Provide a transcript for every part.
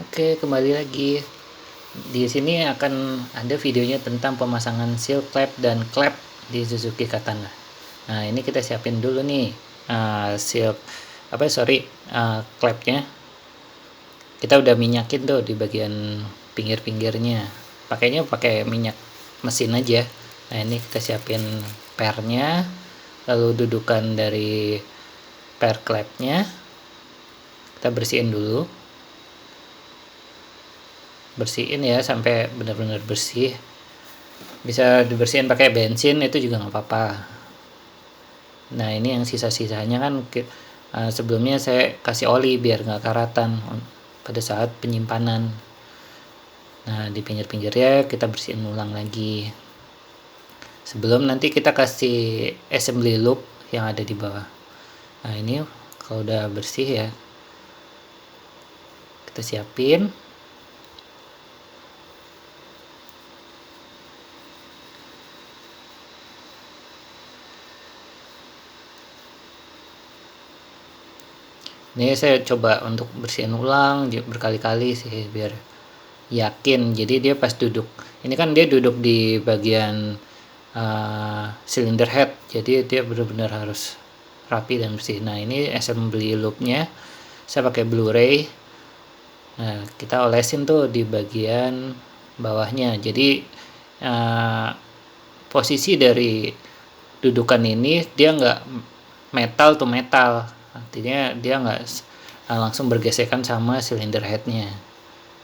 Oke, kembali lagi. Di sini akan ada videonya tentang pemasangan seal clamp dan klep di Suzuki Katana. Nah, ini kita siapin dulu nih seal klepnya. Kita udah minyakin tuh di bagian pinggir-pinggirnya. Pakainya pakai minyak mesin aja. Nah, ini kita siapin pernya, lalu dudukan dari per klepnya. Kita bersihin dulu. Bersihin ya sampai benar-benar bersih. Bisa dibersihin pakai bensin itu juga nggak apa-apa. Nah, ini yang sisa-sisanya kan sebelumnya saya kasih oli biar nggak karatan pada saat penyimpanan. Nah, di pinggir-pinggirnya kita bersihin ulang lagi sebelum nanti kita kasih assembly loop yang ada di bawah. Nah, ini kalau udah bersih ya kita siapin. Ini saya coba untuk bersihin ulang berkali-kali sih biar yakin. Jadi dia pas duduk, ini kan dia duduk di bagian cylinder head, jadi dia benar-benar harus rapi dan bersih. Nah, ini assembly loopnya saya pakai Blu-ray. Nah, kita olesin tuh di bagian bawahnya. Jadi posisi dari dudukan ini dia nggak metal to metal, artinya dia nggak langsung bergesekan sama cylinder headnya.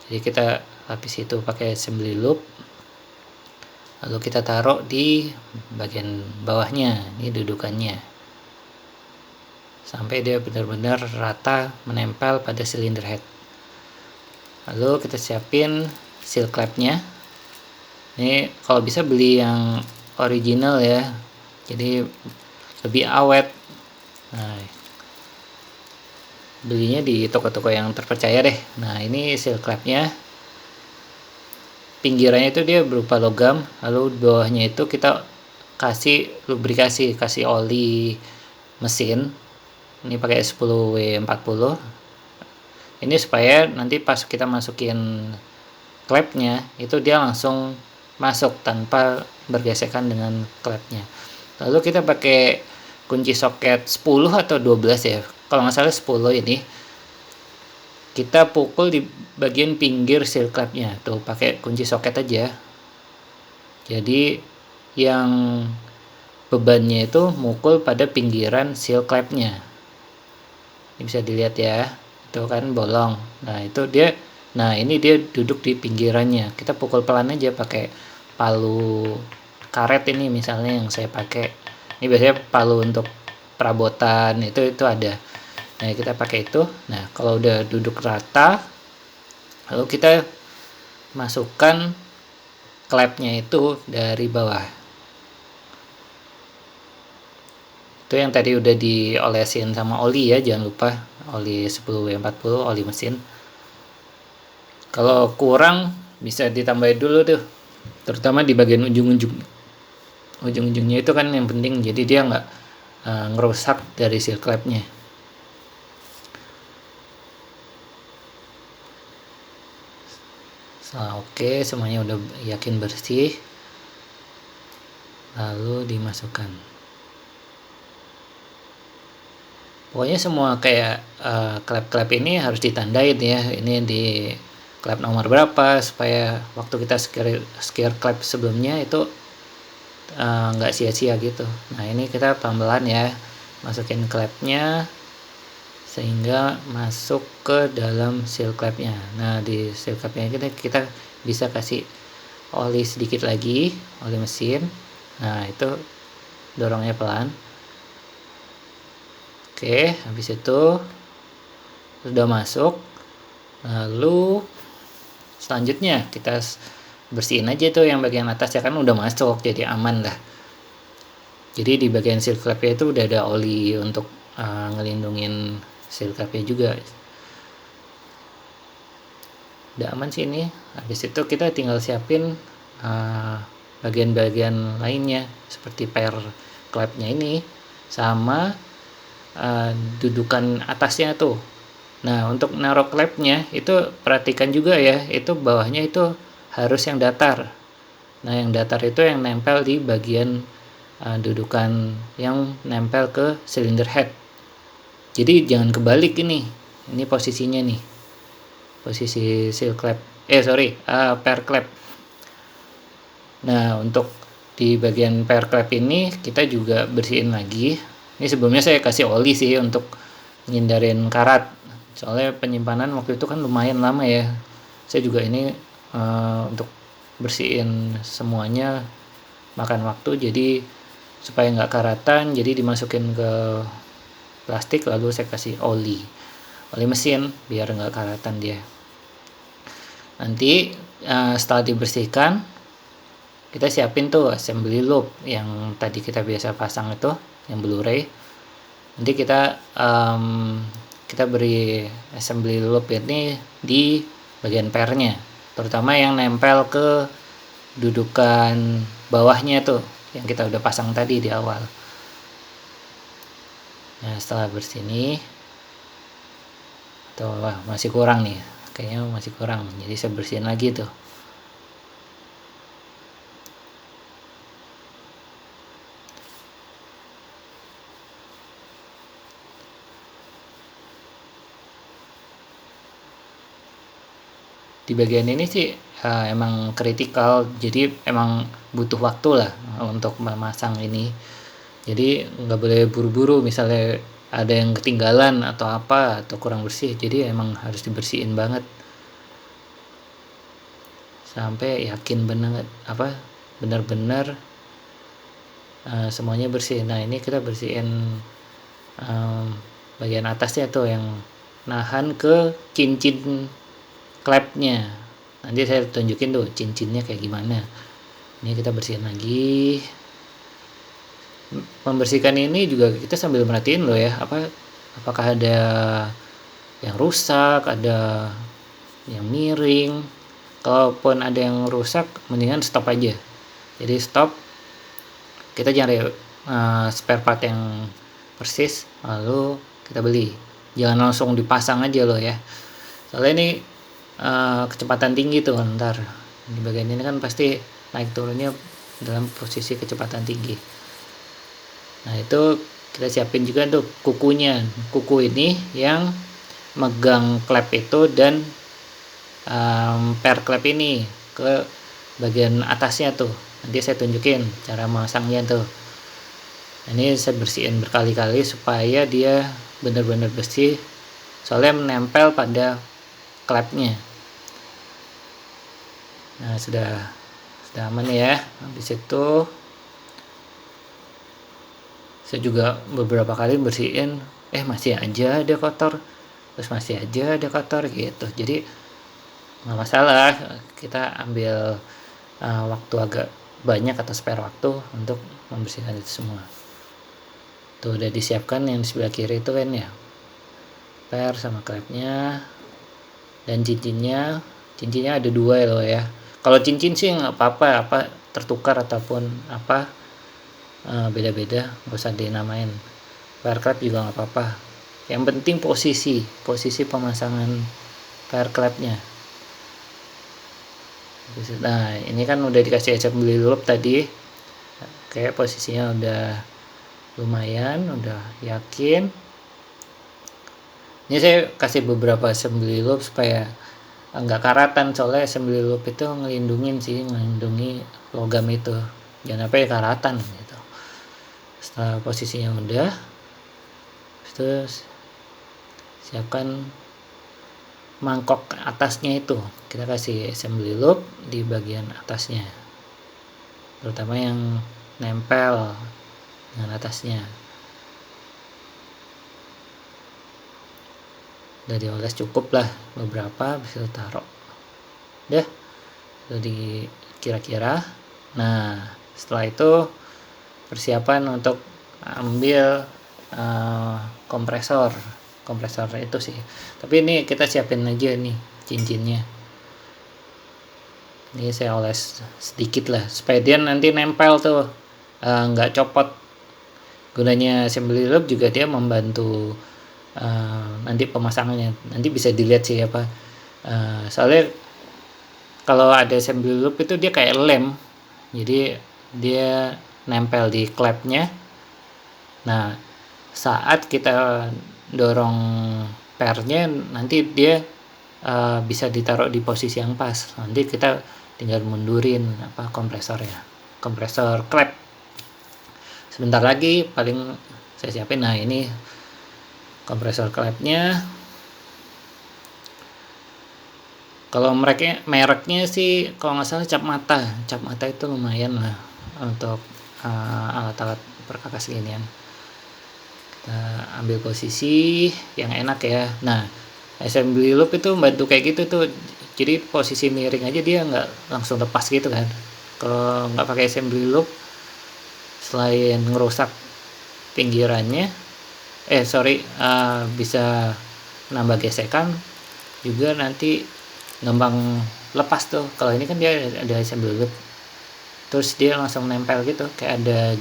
Jadi kita lapis itu pakai assembly loop, lalu kita taruh di bagian bawahnya, ini dudukannya, sampai dia benar-benar rata menempel pada cylinder head. Lalu kita siapin seal clamp-nya. Ini kalau bisa beli yang original ya, jadi lebih awet. Nah, belinya di toko-toko yang terpercaya deh. Nah, ini seal clamp-nya. Pinggirannya itu dia berupa logam, lalu bawahnya itu kita kasih lubrikasi, kasih oli mesin. Ini pakai 10W40. Ini supaya nanti pas kita masukin klepnya itu dia langsung masuk tanpa bergesekan dengan klepnya. Lalu kita pakai kunci soket 10 atau 12 ya. Kalau nggak salah 10 ini. Kita pukul di bagian pinggir seal clamp-nya. Tuh, pakai kunci soket aja. Jadi yang bebannya itu mukul pada pinggiran seal clamp-nya. Ini bisa dilihat ya. Itu kan bolong. Nah, ini dia duduk di pinggirannya. Kita pukul pelan aja pakai palu karet ini misalnya yang saya pakai. Ini biasanya palu untuk perabotan itu ada. Nah, kita pakai itu. Nah, kalau udah duduk rata, lalu kita masukkan klepnya itu dari bawah. Itu yang tadi udah diolesin sama oli ya, jangan lupa oli 10W40, oli mesin. Kalau kurang bisa ditambahin dulu tuh, terutama di bagian ujung-ujungnya itu kan yang penting, jadi dia nggak ngerusak dari seal clamp-nya. Oke, semuanya udah yakin bersih, lalu dimasukkan. Pokoknya semua kayak klep-klep ini harus ditandain ya, ini di klep nomor berapa, supaya waktu kita scare klep sebelumnya itu nggak sia-sia gitu. Nah, ini kita pelan-pelan ya masukin klepnya sehingga masuk ke dalam seal clamp-nya. Nah, di seal clamp-nya kita bisa kasih oli sedikit lagi, oli mesin. Nah, itu dorongnya pelan. Oke, habis itu sudah masuk. Lalu selanjutnya kita bersihin aja tuh yang bagian atas ya, kan udah masuk, jadi aman lah. Jadi di bagian seal clamp-nya itu udah ada oli untuk ngelindungin seal clamp-nya juga. Udah aman sih ini. Habis itu kita tinggal siapin bagian-bagian lainnya seperti per clamp-nya ini sama dudukan atasnya tuh. Nah, untuk naruh klepnya itu perhatikan juga ya, itu bawahnya itu harus yang datar. Nah, yang datar itu yang nempel di bagian dudukan yang nempel ke silinder head. Jadi jangan kebalik ini posisinya nih, posisi seal clap, pair clap. Nah, untuk di bagian pair clap ini kita juga bersihin lagi. Ini sebelumnya saya kasih oli sih untuk ngindarin karat, soalnya penyimpanan waktu itu kan lumayan lama ya. Saya juga ini untuk bersihin semuanya makan waktu, jadi supaya nggak karatan, jadi dimasukin ke plastik lalu saya kasih oli mesin biar nggak karatan dia. Nanti setelah dibersihkan, kita siapin tuh assembly loop yang tadi kita biasa pasang itu, yang Blu-ray. Nanti kita beri assembly loop ini di bagian pairnya, terutama yang nempel ke dudukan bawahnya tuh yang kita udah pasang tadi di awal. Nah, setelah bersini tuh, wah, masih kurang nih, kayaknya masih kurang, jadi saya bersihin lagi tuh. Di bagian ini sih emang kritikal, jadi emang butuh waktu lah untuk memasang ini. Jadi nggak boleh buru-buru, misalnya ada yang ketinggalan atau apa atau kurang bersih, jadi emang harus dibersihin banget sampai yakin benar-benar semuanya bersih. Nah, ini kita bersihin bagian atasnya tuh yang nahan ke cincin klepnya. Nanti saya tunjukin tuh cincinnya kayak gimana. Ini kita bersihin lagi. Membersihkan ini juga kita sambil merhatiin loh ya, apakah ada yang rusak, ada yang miring. Kalaupun ada yang rusak, mendingan stop aja. Jadi stop, kita cari spare part yang persis, lalu kita beli. Jangan langsung dipasang aja loh ya, soalnya ini kecepatan tinggi tuh ntar di bagian ini kan pasti naik turunnya dalam posisi kecepatan tinggi. Nah, itu kita siapin juga tuh kukunya. Kuku ini yang megang klep itu dan pair klep ini ke bagian atasnya tuh. Nanti saya tunjukin cara masangnya tuh. Ini saya bersihin berkali-kali supaya dia benar-benar bersih, soalnya menempel pada klepnya. Nah, sudah aman ya. Habis itu saya juga beberapa kali bersihin, masih aja ada kotor, terus masih aja ada kotor gitu. Jadi nggak masalah, kita ambil waktu agak banyak atau spare waktu untuk membersihkan itu semua. Tuh udah disiapkan yang di sebelah kiri itu kan ya, pair sama klepnya dan cincinnya ada 2 loh ya. Kalau cincin sih nggak apa-apa, tertukar ataupun apa, beda-beda, nggak usah dinamain. Pair klep juga nggak apa-apa, yang penting posisi pemasangan pair klepnya. Nah, ini kan udah dikasih assembly loop tadi, kayak posisinya udah lumayan, udah yakin. Ini saya kasih beberapa assembly loop supaya nggak karatan, soalnya assembly loop itu ngelindungi logam itu, jangan sampai karatan gitu. Setelah posisinya udah, terus siapkan mangkok atasnya itu, kita kasih assembly loop di bagian atasnya, terutama yang nempel dengan atasnya. Udah dioles cukup lah beberapa, bisa taruh udah di kira-kira. Nah, setelah itu persiapan untuk ambil kompresor itu sih, tapi ini kita siapin aja nih cincinnya. Ini saya oles sedikit lah supaya dia nanti nempel tuh, nggak copot. Gunanya assembly loop juga dia membantu nanti pemasangannya. Nanti bisa dilihat sih soalnya kalau ada assembly loop itu dia kayak lem, jadi dia nempel di klepnya. Nah, saat kita dorong pernya, nanti dia bisa ditaruh di posisi yang pas. Nanti kita tinggal mundurin kompresor klep. Sebentar lagi paling saya siapin. Nah, ini kompresor klepnya. Kalau mereknya sih kalau nggak salah cap mata itu lumayan lah untuk alat-alat perkakas ginian. Kita ambil posisi yang enak ya. Nah, assembly loop itu bantu kayak gitu tuh, jadi posisi miring aja dia nggak langsung lepas gitu kan. Kalau nggak pakai assembly loop, selain ngerusak pinggirannya bisa nambah gesekan, juga nanti gampang lepas tuh. Kalau ini kan dia ada assembly loop, terus dia langsung nempel gitu, kayak ada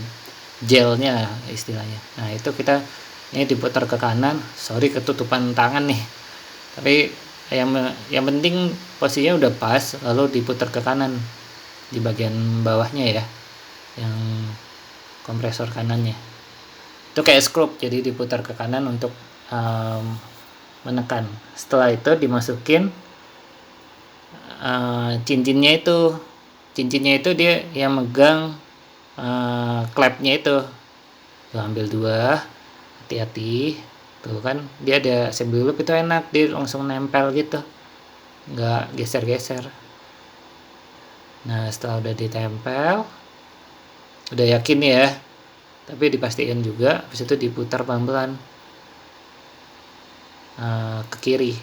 gelnya istilahnya. Nah, itu kita ini diputar ke kanan. Sorry ketutupan tangan nih, tapi yang penting posisinya udah pas, lalu diputar ke kanan di bagian bawahnya ya, yang kompresor kanannya itu kayak skrup, jadi diputar ke kanan untuk menekan. Setelah itu dimasukin cincinnya itu dia yang megang klepnya itu. Tuh, ambil 2, hati-hati. Tuh kan dia ada assembly loop, itu enak, dia langsung nempel gitu, nggak geser-geser. Nah, setelah udah ditempel, udah yakin ya, tapi dipastikan juga, habis itu diputar pelan-pelan ke kiri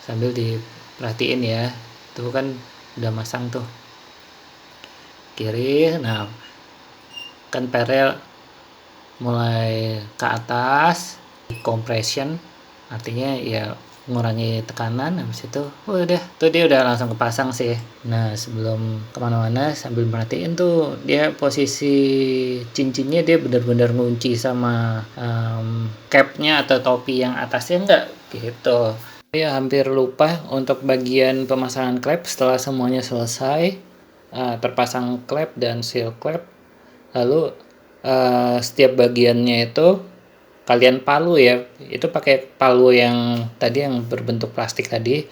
sambil diperhatiin ya. Tuh kan udah masang tuh kiri. Nah, kan perel mulai ke atas, compression artinya ya mengurangi tekanan. Habis itu udah tuh dia udah langsung kepasang sih. Nah, sebelum kemana-mana sambil merhatiin tuh dia posisi cincinnya, dia benar-benar ngunci sama capnya atau topi yang atasnya enggak gitu. Ya, hampir lupa untuk bagian pemasangan klep. Setelah semuanya selesai, terpasang klep dan seal klep, lalu setiap bagiannya itu kalian palu ya, itu pakai palu yang tadi yang berbentuk plastik tadi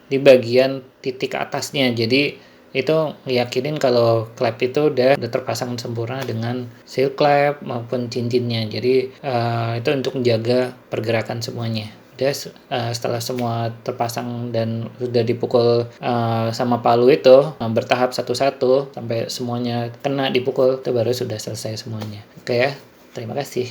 di bagian titik atasnya. Jadi itu yakinin kalau klep itu udah terpasang sempurna dengan seal klep maupun cincinnya. Jadi itu untuk menjaga pergerakan semuanya. Udah setelah semua terpasang dan sudah dipukul sama palu itu bertahap satu-satu sampai semuanya kena dipukul, itu baru sudah selesai semuanya. Oke ya, terima kasih.